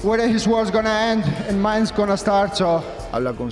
whether his war's gonna end and mine's gonna start, so...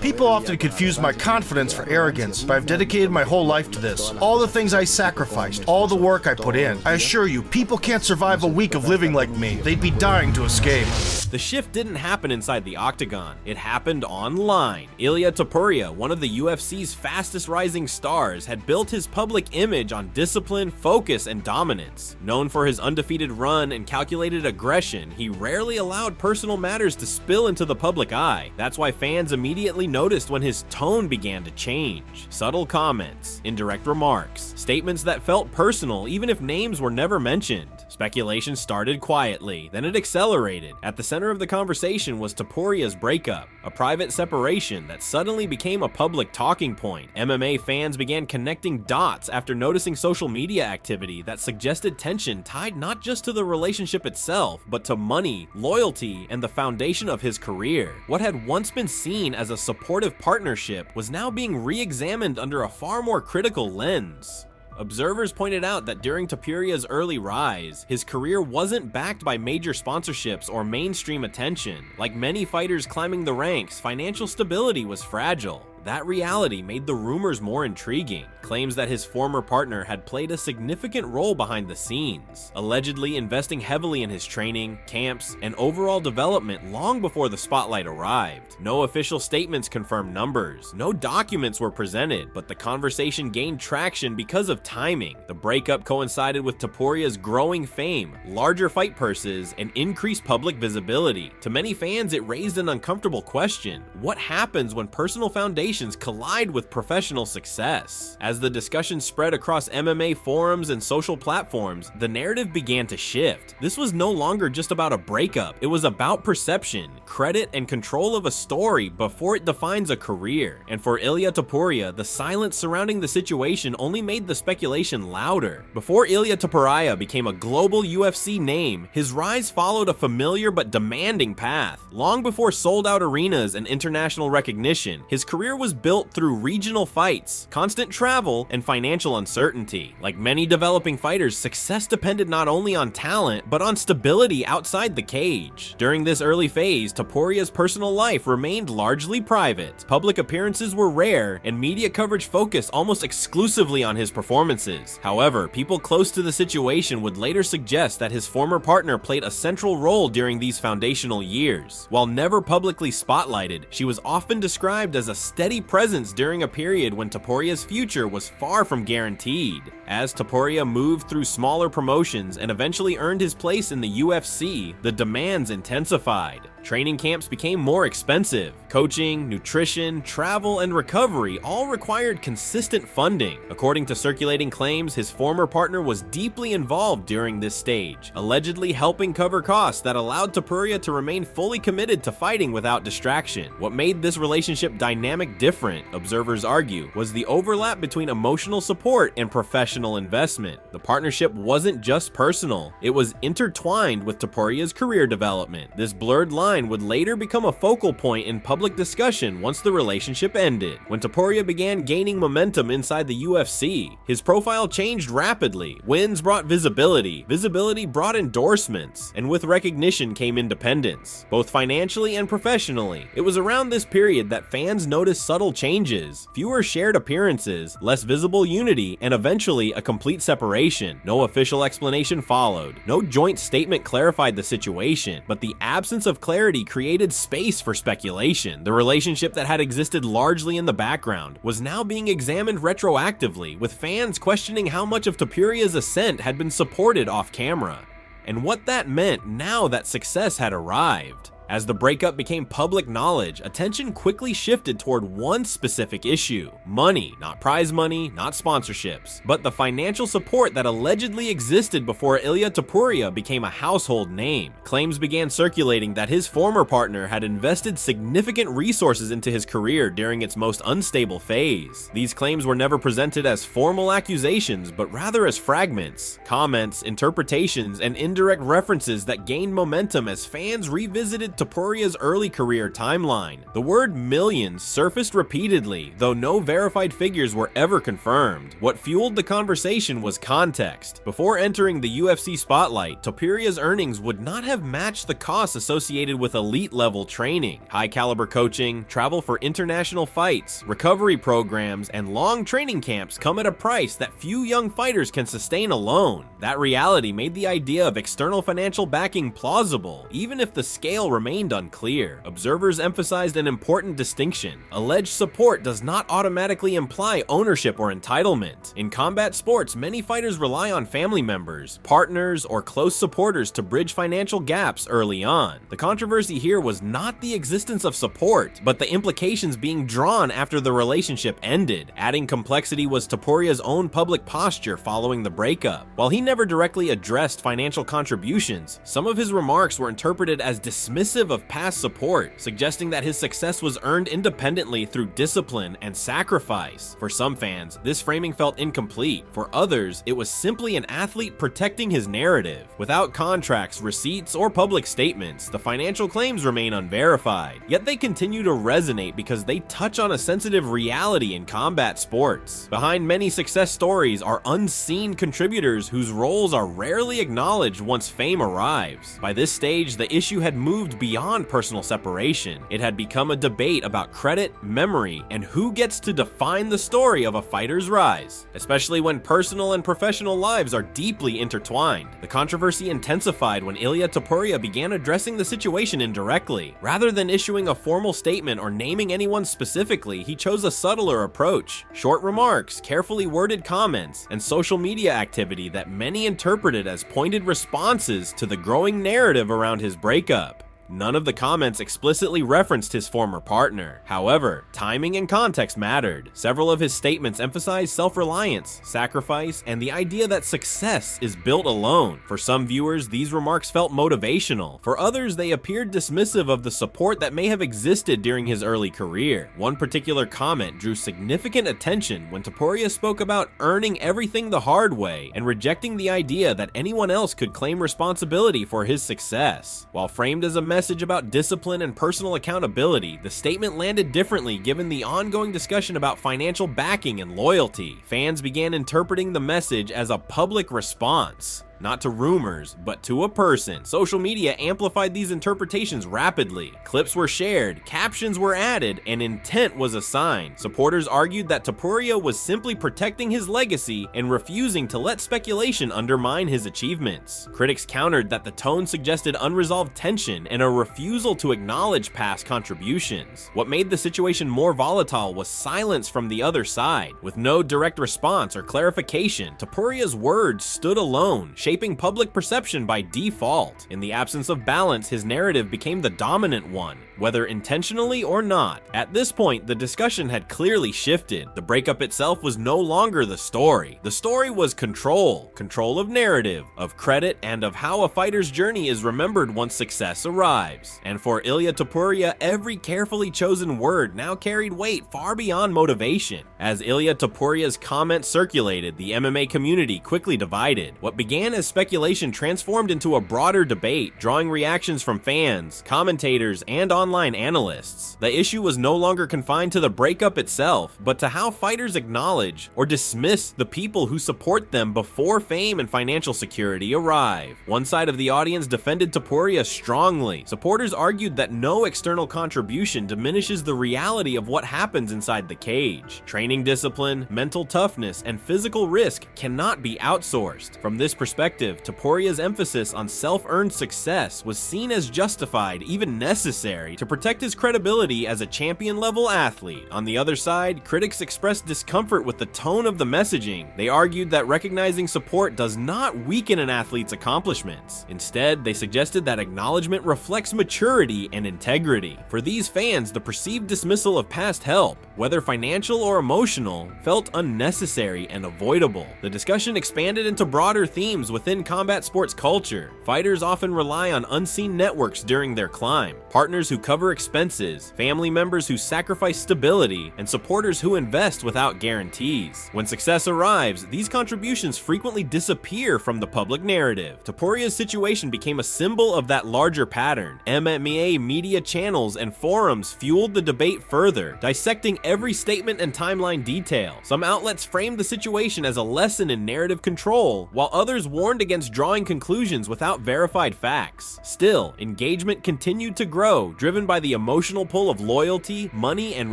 People often confuse my confidence for arrogance, but I've dedicated my whole life to this. All the things I sacrificed, all the work I put in. I assure you, people can't survive a week of living like me. They'd be dying to escape. The shift didn't happen inside the octagon. It happened online. Ilia Topuria, one of the UFC's fastest rising stars, had built his public image on discipline, focus, and dominance. Known for his undefeated run and calculated aggression, he rarely allowed personal matters to spill into the public eye. That's why fans immediately noticed when his tone began to change. Subtle comments, indirect remarks, statements that felt personal even if names were never mentioned. Speculation started quietly, then it accelerated. At the center of the conversation was Topuria's breakup, a private separation that suddenly became a public talking point. MMA fans began connecting dots after noticing social media activity that suggested tension tied not just to the relationship itself, but to money, loyalty, and the foundation of his career. What had once been seen as a supportive partnership was now being re-examined under a far more critical lens. Observers pointed out that during Topuria's early rise, his career wasn't backed by major sponsorships or mainstream attention. Like many fighters climbing the ranks, financial stability was fragile. That reality made the rumors more intriguing. Claims that his former partner had played a significant role behind the scenes, allegedly investing heavily in his training, camps, and overall development long before the spotlight arrived. No official statements confirmed numbers, no documents were presented, but the conversation gained traction because of timing. The breakup coincided with Topuria's growing fame, larger fight purses, and increased public visibility. To many fans, it raised an uncomfortable question: what happens when personal foundations collide with professional success? As the discussion spread across MMA forums and social platforms, the narrative began to shift. This was no longer just about a breakup, it was about perception, credit, and control of a story before it defines a career. And for Ilia Topuria, the silence surrounding the situation only made the speculation louder. Before Ilia Topuria became a global UFC name, his rise followed a familiar but demanding path. Long before sold-out arenas and international recognition, his career was built through regional fights, constant travel, and financial uncertainty. Like many developing fighters, success depended not only on talent, but on stability outside the cage. During this early phase, Topuria's personal life remained largely private. Public appearances were rare, and media coverage focused almost exclusively on his performances. However, people close to the situation would later suggest that his former partner played a central role during these foundational years. While never publicly spotlighted, she was often described as a steady presence during a period when Topuria's future was far from guaranteed. As Topuria moved through smaller promotions and eventually earned his place in the UFC, the demands intensified. Training camps became more expensive. Coaching, nutrition, travel, and recovery all required consistent funding. According to circulating claims, his former partner was deeply involved during this stage, allegedly helping cover costs that allowed Topuria to remain fully committed to fighting without distraction. What made this relationship dynamic different, observers argue, was the overlap between emotional support and professional investment. The partnership wasn't just personal, it was intertwined with Topuria's career development. This blurred line would later become a focal point in public discussion once the relationship ended. When Topuria began gaining momentum inside the UFC, his profile changed rapidly. Wins brought visibility, visibility brought endorsements, and with recognition came independence, both financially and professionally. It was around this period that fans noticed subtle changes, fewer shared appearances, less visible unity, and eventually a complete separation. No official explanation followed. No joint statement clarified the situation, but the absence of clarity created space for speculation. The relationship that had existed largely in the background was now being examined retroactively, with fans questioning how much of Topuria's ascent had been supported off camera, and what that meant now that success had arrived. As the breakup became public knowledge, attention quickly shifted toward one specific issue: money. Not prize money, not sponsorships, but the financial support that allegedly existed before Ilia Topuria became a household name. Claims began circulating that his former partner had invested significant resources into his career during its most unstable phase. These claims were never presented as formal accusations, but rather as fragments, comments, interpretations, and indirect references that gained momentum as fans revisited documented Topuria's early career timeline. The word millions surfaced repeatedly, though no verified figures were ever confirmed. What fueled the conversation was context. Before entering the UFC spotlight, Topuria's earnings would not have matched the costs associated with elite-level training, high-caliber coaching, travel for international fights, recovery programs, and long training camps come at a price that few young fighters can sustain alone. That reality made the idea of external financial backing plausible, even if the scale remained unclear. Observers emphasized an important distinction. Alleged support does not automatically imply ownership or entitlement. In combat sports, many fighters rely on family members, partners, or close supporters to bridge financial gaps early on. The controversy here was not the existence of support, but the implications being drawn after the relationship ended. Adding complexity was Topuria's own public posture following the breakup. While he never directly addressed financial contributions, some of his remarks were interpreted as dismissive of past support, suggesting that his success was earned independently through discipline and sacrifice. For some fans, this framing felt incomplete. For others, it was simply an athlete protecting his narrative. Without contracts, receipts, or public statements, the financial claims remain unverified. Yet they continue to resonate because they touch on a sensitive reality in combat sports. Behind many success stories are unseen contributors whose roles are rarely acknowledged once fame arrives. By this stage, the issue had moved beyond personal separation. It had become a debate about credit, memory, and who gets to define the story of a fighter's rise, especially when personal and professional lives are deeply intertwined. The controversy intensified when Ilia Topuria began addressing the situation indirectly. Rather than issuing a formal statement or naming anyone specifically, he chose a subtler approach. Short remarks, carefully worded comments, and social media activity that many interpreted as pointed responses to the growing narrative around his breakup. None of the comments explicitly referenced his former partner. However, timing and context mattered. Several of his statements emphasized self-reliance, sacrifice, and the idea that success is built alone. For some viewers, these remarks felt motivational. For others, they appeared dismissive of the support that may have existed during his early career. One particular comment drew significant attention when Topuria spoke about earning everything the hard way and rejecting the idea that anyone else could claim responsibility for his success. While framed as a message about discipline and personal accountability, the statement landed differently given the ongoing discussion about financial backing and loyalty. Fans began interpreting the message as a public response, not to rumors, but to a person. Social media amplified these interpretations rapidly. Clips were shared, captions were added, and intent was assigned. Supporters argued that Topuria was simply protecting his legacy and refusing to let speculation undermine his achievements. Critics countered that the tone suggested unresolved tension and a refusal to acknowledge past contributions. What made the situation more volatile was silence from the other side. With no direct response or clarification, Topuria's words stood alone, shaping public perception by default. In the absence of balance, his narrative became the dominant one, whether intentionally or not. At this point, the discussion had clearly shifted. The breakup itself was no longer the story. The story was control. Control of narrative, of credit, and of how a fighter's journey is remembered once success arrives. And for Ilia Topuria, every carefully chosen word now carried weight far beyond motivation. As Ilia Topuria's comments circulated, the MMA community quickly divided. What began as speculation transformed into a broader debate, drawing reactions from fans, commentators, and online analysts. The issue was no longer confined to the breakup itself, but to how fighters acknowledge or dismiss the people who support them before fame and financial security arrive. One side of the audience defended Topuria strongly. Supporters argued that no external contribution diminishes the reality of what happens inside the cage. Training discipline, mental toughness, and physical risk cannot be outsourced. From this perspective, Topuria's emphasis on self-earned success was seen as justified, even necessary, to protect his credibility as a champion-level athlete. On the other side, critics expressed discomfort with the tone of the messaging. They argued that recognizing support does not weaken an athlete's accomplishments. Instead, they suggested that acknowledgement reflects maturity and integrity. For these fans, the perceived dismissal of past help, whether financial or emotional, felt unnecessary and avoidable. The discussion expanded into broader themes within combat sports culture. Fighters often rely on unseen networks during their climb, partners who cover expenses, family members who sacrifice stability, and supporters who invest without guarantees. When success arrives, these contributions frequently disappear from the public narrative. Topuria's situation became a symbol of that larger pattern. MMA media channels and forums fueled the debate further, dissecting every statement and timeline detail. Some outlets framed the situation as a lesson in narrative control, while others warned against drawing conclusions without verified facts. Still, engagement continued to grow, driven by the emotional pull of loyalty, money, and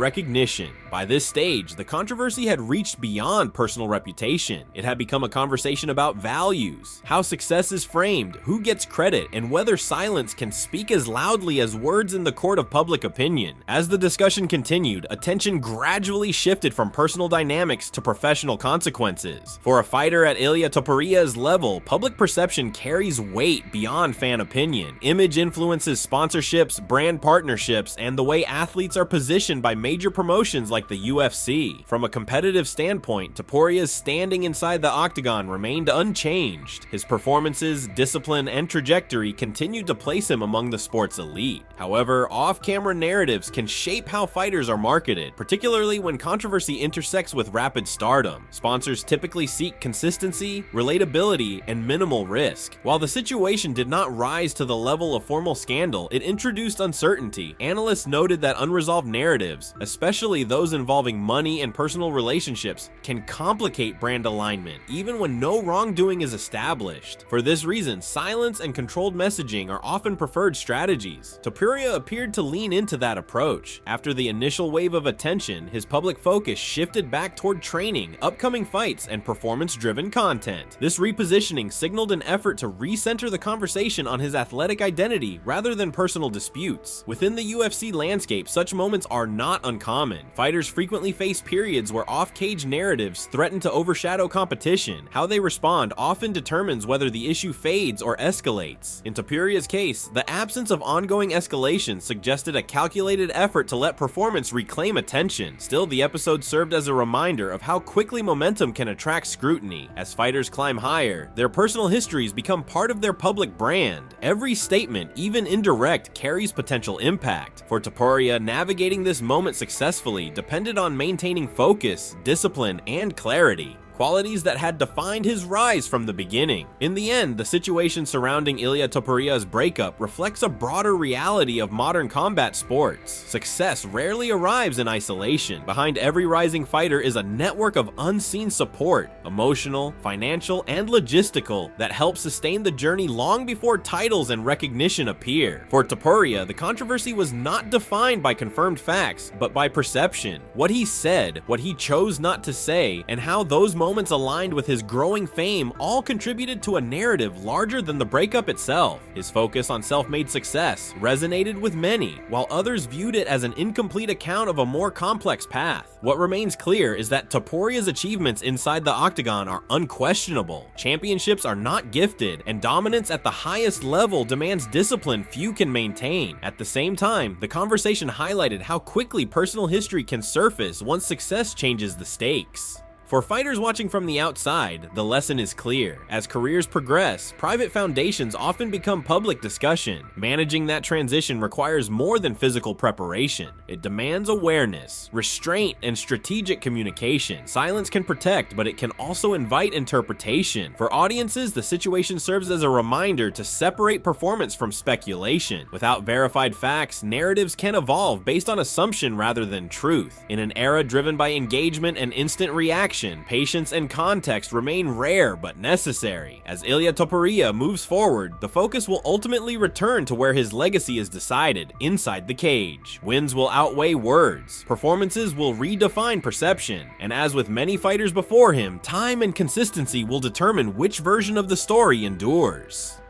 recognition. By this stage, the controversy had reached beyond personal reputation. It had become a conversation about values, how success is framed, who gets credit, and whether silence can speak as loudly as words in the court of public opinion. As the discussion continued, attention gradually shifted from personal dynamics to professional consequences. For a fighter at Ilia Topuria's level, public perception carries weight beyond fan opinion. Image influences sponsorships, brand partnerships, and the way athletes are positioned by major promotions like the UFC. From a competitive standpoint, Topuria's standing inside the octagon remained unchanged. His performances, discipline, and trajectory continued to place him among the sport's elite. However, off-camera narratives can shape how fighters are marketed, particularly when controversy intersects with rapid stardom. Sponsors typically seek consistency, relatability, and minimal risk. While the situation did not rise to the level of formal scandal, it introduced uncertainty. Analysts noted that unresolved narratives, especially those involving money and personal relationships, can complicate brand alignment, even when no wrongdoing is established. For this reason, silence and controlled messaging are often preferred strategies. Topuria appeared to lean into that approach. After the initial wave of attention, his public focus shifted back toward training, upcoming fights, and performance-driven content. This repositioning signaled an effort to recenter the conversation on his athletic identity rather than personal disputes. Within the UFC landscape, such moments are not uncommon. Fighters frequently face periods where off-cage narratives threaten to overshadow competition. How they respond often determines whether the issue fades or escalates. In Topuria's case, the absence of ongoing escalation suggested a calculated effort to let performance reclaim attention. Still, the episode served as a reminder of how quickly momentum can attract scrutiny. As fighters climb higher, their personal histories become part of their public brand. Every statement, even indirect, carries potential impact. For Topuria, navigating this moment successfully depended on maintaining focus, discipline, and clarity. Qualities that had defined his rise from the beginning. In the end, the situation surrounding Ilia Topuria's breakup reflects a broader reality of modern combat sports. Success rarely arrives in isolation. Behind every rising fighter is a network of unseen support, emotional, financial, and logistical, that helps sustain the journey long before titles and recognition appear. For Topuria, the controversy was not defined by confirmed facts, but by perception. What he said, what he chose not to say, and how those moments aligned with his growing fame all contributed to a narrative larger than the breakup itself. His focus on self-made success resonated with many, while others viewed it as an incomplete account of a more complex path. What remains clear is that Topuria's achievements inside the octagon are unquestionable. Championships are not gifted, and dominance at the highest level demands discipline few can maintain. At the same time, the conversation highlighted how quickly personal history can surface once success changes the stakes. For fighters watching from the outside, the lesson is clear. As careers progress, private foundations often become public discussion. Managing that transition requires more than physical preparation. It demands awareness, restraint, and strategic communication. Silence can protect, but it can also invite interpretation. For audiences, the situation serves as a reminder to separate performance from speculation. Without verified facts, narratives can evolve based on assumption rather than truth. In an era driven by engagement and instant reaction, patience and context remain rare but necessary. As Ilia Topuria moves forward, the focus will ultimately return to where his legacy is decided, inside the cage. Wins will outweigh words, performances will redefine perception, and as with many fighters before him, time and consistency will determine which version of the story endures.